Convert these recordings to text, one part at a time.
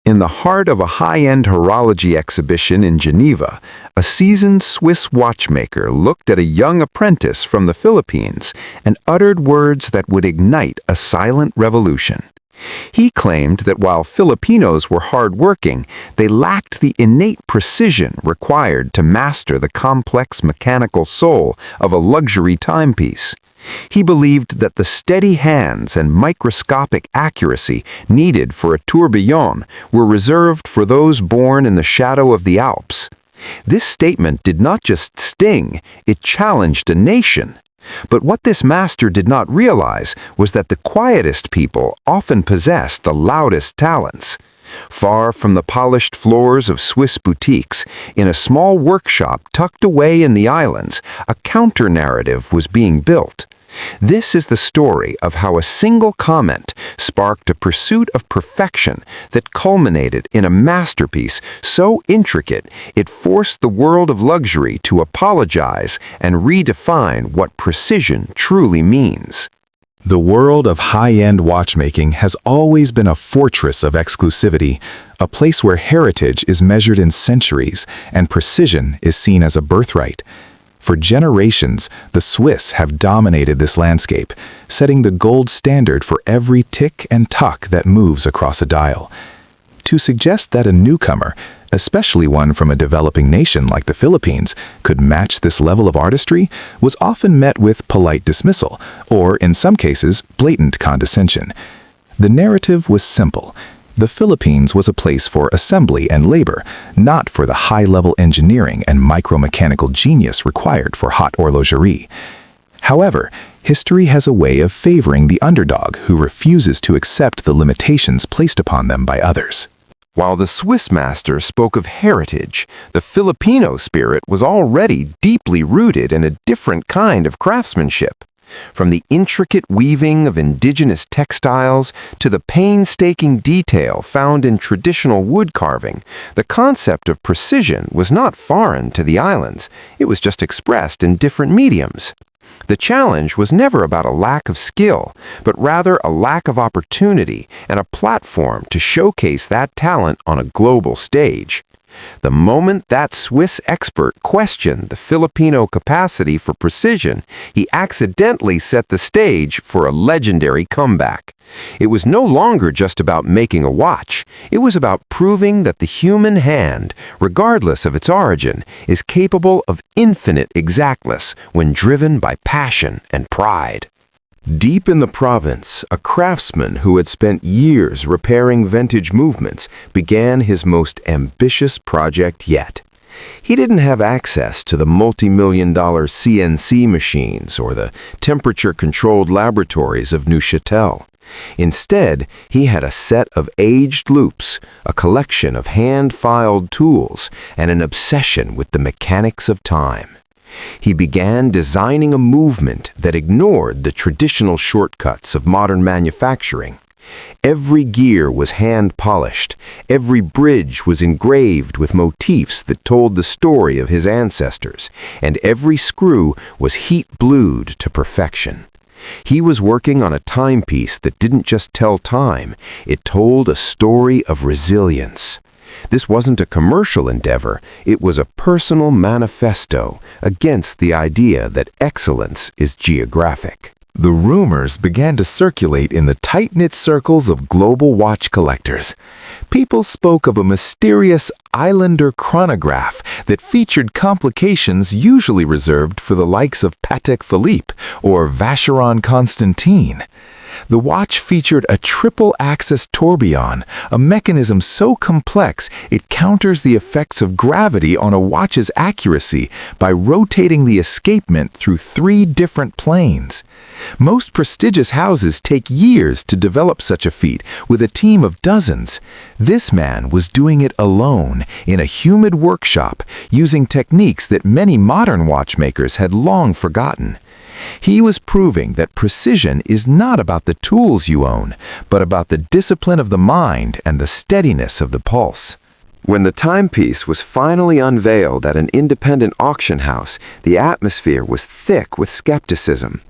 In the heart of a high-end horology exhibition in Geneva, a seasoned Swiss watchmaker looked at a young apprentice from the Philippines and uttered words that would ignite a silent revolution. He claimed that while Filipinos were hard-working, they lacked the innate precision required to master the complex mechanical soul of a luxury timepiece. He believed that the steady hands and microscopic accuracy needed for a tourbillon were reserved for those born in the shadow of the Alps. This statement did not just sting, it challenged a nation. But what this master did not realize was that the quietest people often possess the loudest talents. Far from the polished floors of Swiss boutiques, in a small workshop tucked away in the islands, a counter-narrative was being built. This is the story of how a single comment sparked a pursuit of perfection that culminated in a masterpiece so intricate it forced the world of luxury to apologize and redefine what precision truly means. The world of high-end watchmaking has always been a fortress of exclusivity, a place where heritage is measured in centuries and precision is seen as a birthright. For generations, the Swiss have dominated this landscape, setting the gold standard for every tick and tuck that moves across a dial. To suggest that a newcomer, especially one from a developing nation like the Philippines, could match this level of artistry was often met with polite dismissal, or in some cases, blatant condescension. The narrative was simple. The Philippines was a place for assembly and labor, not for the high-level engineering and micromechanical genius required for haute horlogerie. However, history has a way of favoring the underdog who refuses to accept the limitations placed upon them by others. While the Swiss master spoke of heritage, the Filipino spirit was already deeply rooted in a different kind of craftsmanship. From the intricate weaving of indigenous textiles to the painstaking detail found in traditional wood carving, the concept of precision was not foreign to the islands. It was just expressed in different mediums. The challenge was never about a lack of skill, but rather a lack of opportunity and a platform to showcase that talent on a global stage. The moment that Swiss expert questioned the Filipino capacity for precision, he accidentally set the stage for a legendary comeback. It was no longer just about making a watch. It was about proving that the human hand, regardless of its origin, is capable of infinite exactness when driven by passion and pride. Deep in the province, a craftsman who had spent years repairing vintage movements began his most ambitious project yet. He didn't have access to the multi-million-dollar CNC machines or the temperature-controlled laboratories of Neuchâtel. Instead, he had a set of aged loops, a collection of hand-filed tools, and an obsession with the mechanics of time. He began designing a movement that ignored the traditional shortcuts of modern manufacturing. Every gear was hand-polished, every bridge was engraved with motifs that told the story of his ancestors, and every screw was heat-blued to perfection. He was working on a timepiece that didn't just tell time, it told a story of resilience. This wasn't a commercial endeavor, it was a personal manifesto against the idea that excellence is geographic. The rumors began to circulate in the tight-knit circles of global watch collectors. People spoke of a mysterious islander chronograph that featured complications usually reserved for the likes of Patek Philippe or Vacheron Constantin. The watch featured a triple-axis tourbillon, a mechanism so complex it counters the effects of gravity on a watch's accuracy by rotating the escapement through 3 different planes. Most prestigious houses take years to develop such a feat with a team of dozens. This man was doing it alone in a humid workshop using techniques that many modern watchmakers had long forgotten. He was proving that precision is not about the tools you own, but about the discipline of the mind and the steadiness of the pulse. When the timepiece was finally unveiled at an independent auction house, the atmosphere was thick with skepticism.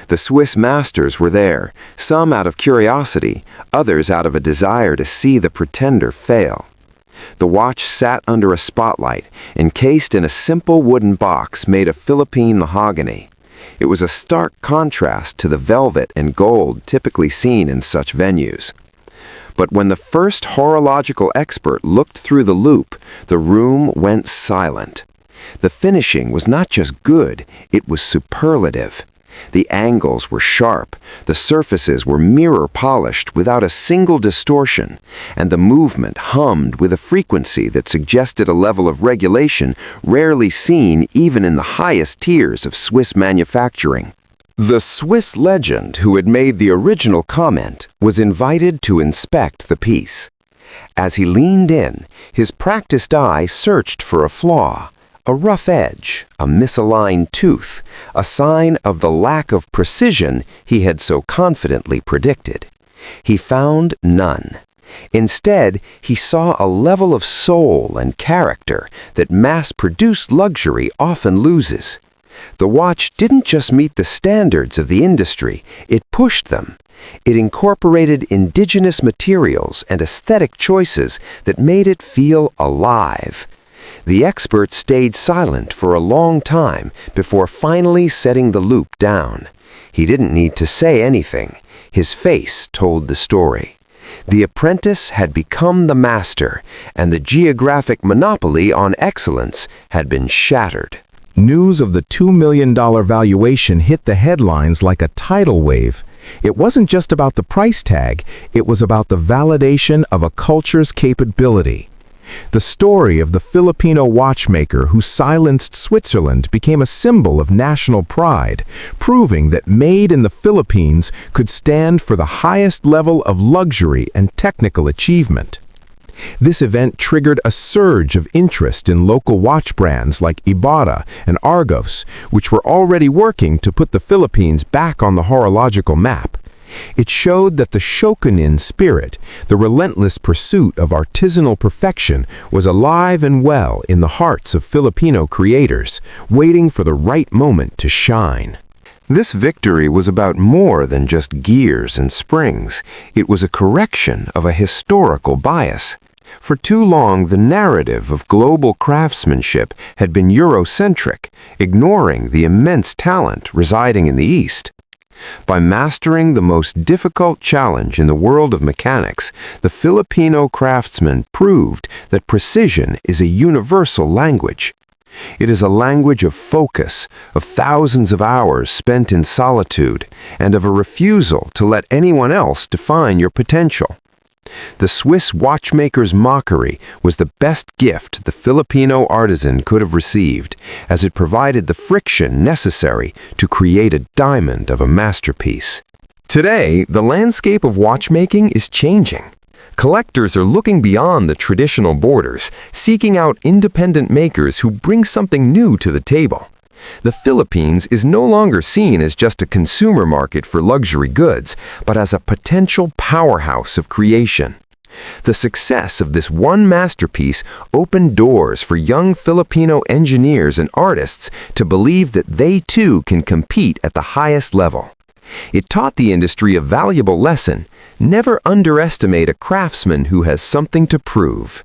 The Swiss masters were there, some out of curiosity, others out of a desire to see the pretender fail. The watch sat under a spotlight, encased in a simple wooden box made of Philippine mahogany. It was a stark contrast to the velvet and gold typically seen in such venues. But when the first horological expert looked through the loupe, the room went silent. The finishing was not just good, it was superlative. The angles were sharp, the surfaces were mirror-polished without a single distortion, and the movement hummed with a frequency that suggested a level of regulation rarely seen even in the highest tiers of Swiss manufacturing. The Swiss legend who had made the original comment was invited to inspect the piece. As he leaned in, his practiced eye searched for a flaw. A rough edge, a misaligned tooth, a sign of the lack of precision he had so confidently predicted. He found none. Instead, he saw a level of soul and character that mass-produced luxury often loses. The watch didn't just meet the standards of the industry, it pushed them. It incorporated indigenous materials and aesthetic choices that made it feel alive. The expert stayed silent for a long time before finally setting the loupe down. He didn't need to say anything. His face told the story. The apprentice had become the master, and the geographic monopoly on excellence had been shattered. News of the $2 million valuation hit the headlines like a tidal wave. It wasn't just about the price tag, it was about the validation of a culture's capability. The story of the Filipino watchmaker who silenced Switzerland became a symbol of national pride, proving that made in the Philippines could stand for the highest level of luxury and technical achievement. This event triggered a surge of interest in local watch brands like Ibarra and Argos, which were already working to put the Philippines back on the horological map. It showed that the shokunin spirit, the relentless pursuit of artisanal perfection, was alive and well in the hearts of Filipino creators, waiting for the right moment to shine. This victory was about more than just gears and springs. It was a correction of a historical bias. For too long, the narrative of global craftsmanship had been Eurocentric, ignoring the immense talent residing in the East. By mastering the most difficult challenge in the world of mechanics, the Filipino craftsman proved that precision is a universal language. It is a language of focus, of thousands of hours spent in solitude, and of a refusal to let anyone else define your potential. The Swiss watchmaker's mockery was the best gift the Filipino artisan could have received, as it provided the friction necessary to create a diamond of a masterpiece. Today, the landscape of watchmaking is changing. Collectors are looking beyond the traditional borders, seeking out independent makers who bring something new to the table. The Philippines is no longer seen as just a consumer market for luxury goods, but as a potential powerhouse of creation. The success of this one masterpiece opened doors for young Filipino engineers and artists to believe that they too can compete at the highest level. It taught the industry a valuable lesson: never underestimate a craftsman who has something to prove.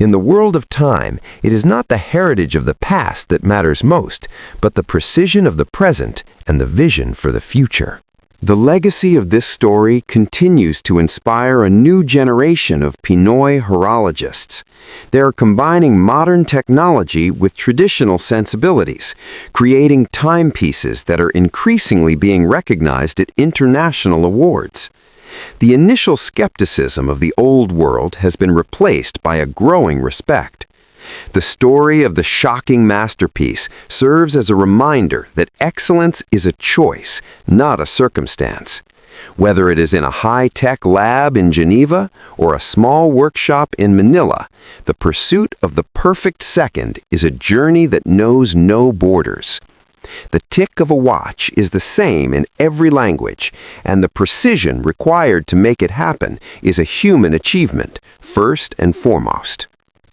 In the world of time, it is not the heritage of the past that matters most, but the precision of the present and the vision for the future. The legacy of this story continues to inspire a new generation of Pinoy horologists. They are combining modern technology with traditional sensibilities, creating timepieces that are increasingly being recognized at international awards. The initial skepticism of the old world has been replaced by a growing respect. The story of the shocking masterpiece serves as a reminder that excellence is a choice, not a circumstance. Whether it is in a high-tech lab in Geneva or a small workshop in Manila, the pursuit of the perfect second is a journey that knows no borders. The tick of a watch is the same in every language, and the precision required to make it happen is a human achievement, first and foremost.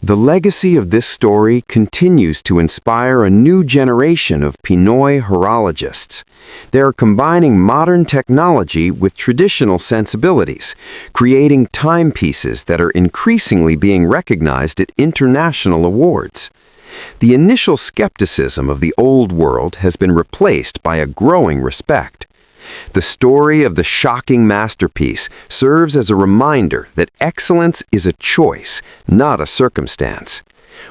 The legacy of this story continues to inspire a new generation of Pinoy horologists. They are combining modern technology with traditional sensibilities, creating timepieces that are increasingly being recognized at international awards. The initial skepticism of the old world has been replaced by a growing respect. The story of the shocking masterpiece serves as a reminder that excellence is a choice, not a circumstance.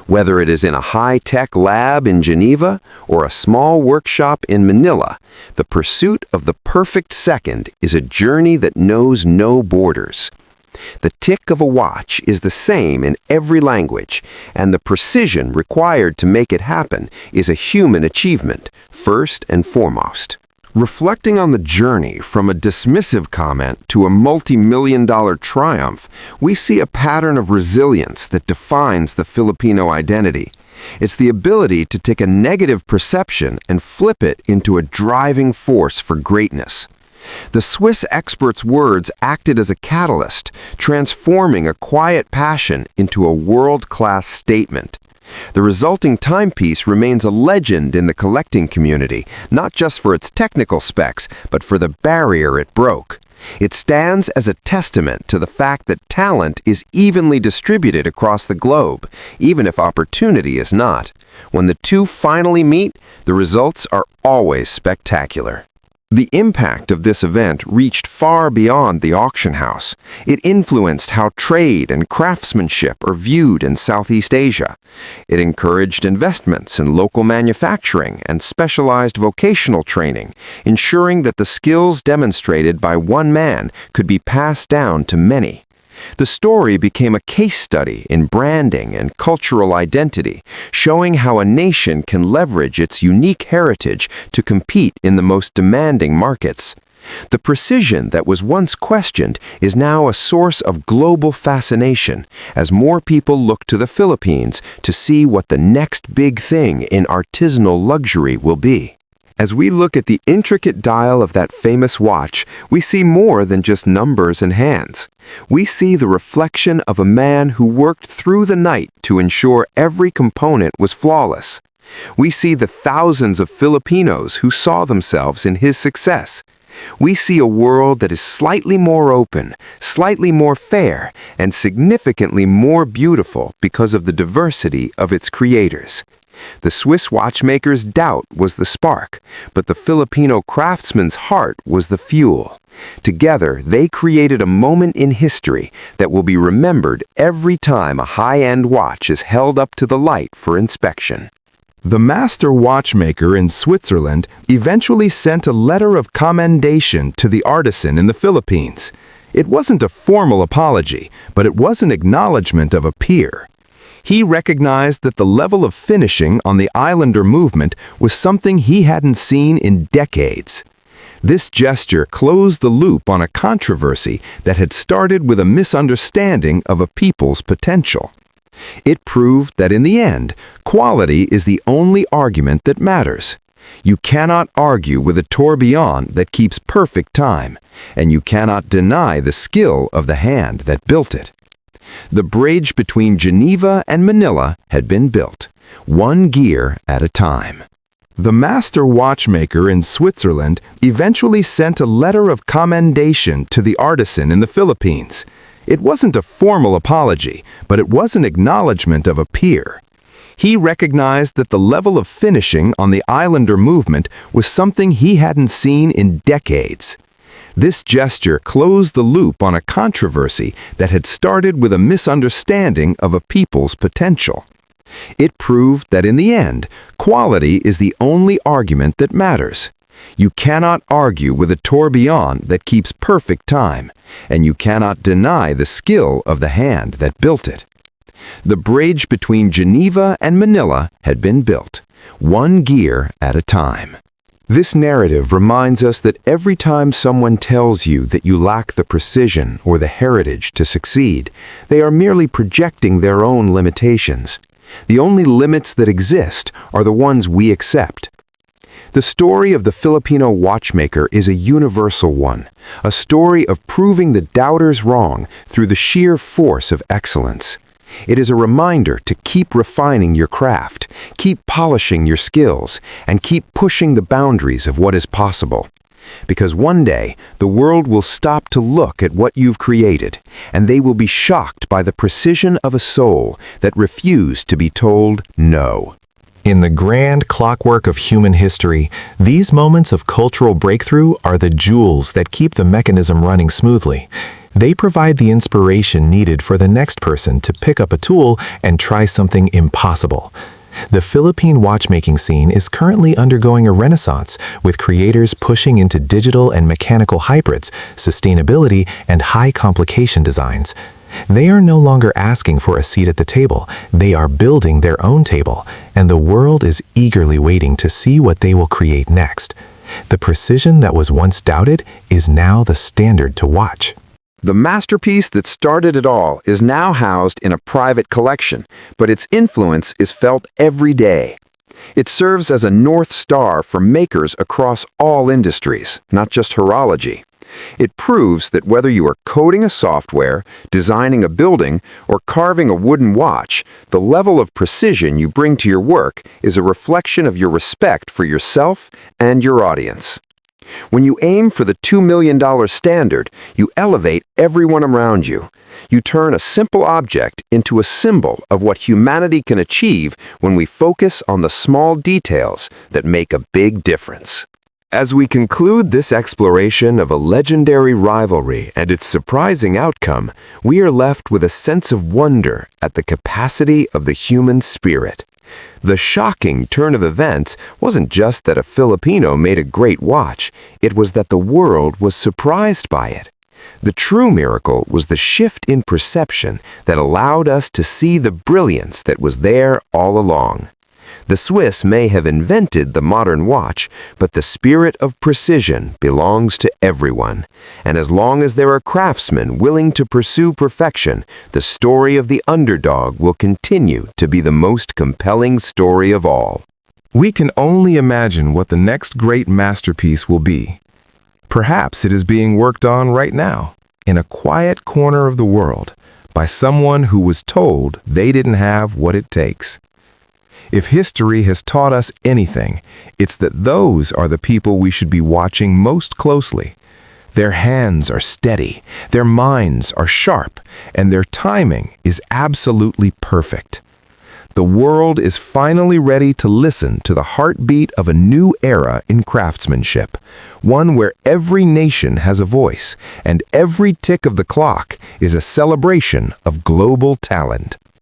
Whether it is in a high-tech lab in Geneva or a small workshop in Manila, the pursuit of the perfect second is a journey that knows no borders. The tick of a watch is the same in every language, and the precision required to make it happen is a human achievement, first and foremost. Reflecting on the journey from a dismissive comment to a multi-million-dollar triumph, we see a pattern of resilience that defines the Filipino identity. It's the ability to take a negative perception and flip it into a driving force for greatness. The Swiss expert's words acted as a catalyst, transforming a quiet passion into a world-class statement. The resulting timepiece remains a legend in the collecting community, not just for its technical specs, but for the barrier it broke. It stands as a testament to the fact that talent is evenly distributed across the globe, even if opportunity is not. When the two finally meet, the results are always spectacular. The impact of this event reached far beyond the auction house. It influenced how trade and craftsmanship are viewed in Southeast Asia. It encouraged investments in local manufacturing and specialized vocational training, ensuring that the skills demonstrated by one man could be passed down to many. The story became a case study in branding and cultural identity, showing how a nation can leverage its unique heritage to compete in the most demanding markets. The precision that was once questioned is now a source of global fascination as more people look to the Philippines to see what the next big thing in artisanal luxury will be. As we look at the intricate dial of that famous watch, we see more than just numbers and hands. We see the reflection of a man who worked through the night to ensure every component was flawless. We see the thousands of Filipinos who saw themselves in his success. We see a world that is slightly more open, slightly more fair, and significantly more beautiful because of the diversity of its creators. The Swiss watchmaker's doubt was the spark, but the Filipino craftsman's heart was the fuel. Together, they created a moment in history that will be remembered every time a high-end watch is held up to the light for inspection. The master watchmaker in Switzerland eventually sent a letter of commendation to the artisan in the Philippines. It wasn't a formal apology, but it was an acknowledgement of a peer. He recognized that the level of finishing on the Islander movement was something he hadn't seen in decades. This gesture closed the loop on a controversy that had started with a misunderstanding of a people's potential. It proved that in the end, quality is the only argument that matters. You cannot argue with a tourbillon that keeps perfect time, and you cannot deny the skill of the hand that built it. The bridge between Geneva and Manila had been built, one gear at a time. The master watchmaker in Switzerland eventually sent a letter of commendation to the artisan in the Philippines. It wasn't a formal apology, but it was an acknowledgement of a peer. He recognized that the level of finishing on the Islander movement was something he hadn't seen in decades. This gesture closed the loop on a controversy that had started with a misunderstanding of a people's potential. It proved that in the end, quality is the only argument that matters. You cannot argue with a tourbillon that keeps perfect time, and you cannot deny the skill of the hand that built it. The bridge between Geneva and Manila had been built, one gear at a time. This narrative reminds us that every time someone tells you that you lack the precision or the heritage to succeed, they are merely projecting their own limitations. The only limits that exist are the ones we accept. The story of the Filipino watchmaker is a universal one, a story of proving the doubters wrong through the sheer force of excellence. It is a reminder to keep refining your craft, keep polishing your skills, and keep pushing the boundaries of what is possible. Because one day, the world will stop to look at what you've created, and they will be shocked by the precision of a soul that refused to be told no. In the grand clockwork of human history, these moments of cultural breakthrough are the jewels that keep the mechanism running smoothly. They provide the inspiration needed for the next person to pick up a tool and try something impossible. The Philippine watchmaking scene is currently undergoing a renaissance, with creators pushing into digital and mechanical hybrids, sustainability, and high complication designs. They are no longer asking for a seat at the table, they are building their own table, and the world is eagerly waiting to see what they will create next. The precision that was once doubted is now the standard to watch. The masterpiece that started it all is now housed in a private collection, but its influence is felt every day. It serves as a North Star for makers across all industries, not just horology. It proves that whether you are coding a software, designing a building, or carving a wooden watch, the level of precision you bring to your work is a reflection of your respect for yourself and your audience. When you aim for the $2 million standard, you elevate everyone around you. You turn a simple object into a symbol of what humanity can achieve when we focus on the small details that make a big difference. As we conclude this exploration of a legendary rivalry and its surprising outcome, we are left with a sense of wonder at the capacity of the human spirit. The shocking turn of events wasn't just that a Filipino made a great watch, it was that the world was surprised by it. The true miracle was the shift in perception that allowed us to see the brilliance that was there all along. The Swiss may have invented the modern watch, but the spirit of precision belongs to everyone. And as long as there are craftsmen willing to pursue perfection, the story of the underdog will continue to be the most compelling story of all. We can only imagine what the next great masterpiece will be. Perhaps it is being worked on right now, in a quiet corner of the world, by someone who was told they didn't have what it takes. If history has taught us anything, it's that those are the people we should be watching most closely. Their hands are steady, their minds are sharp, and their timing is absolutely perfect. The world is finally ready to listen to the heartbeat of a new era in craftsmanship, one where every nation has a voice, and every tick of the clock is a celebration of global talent.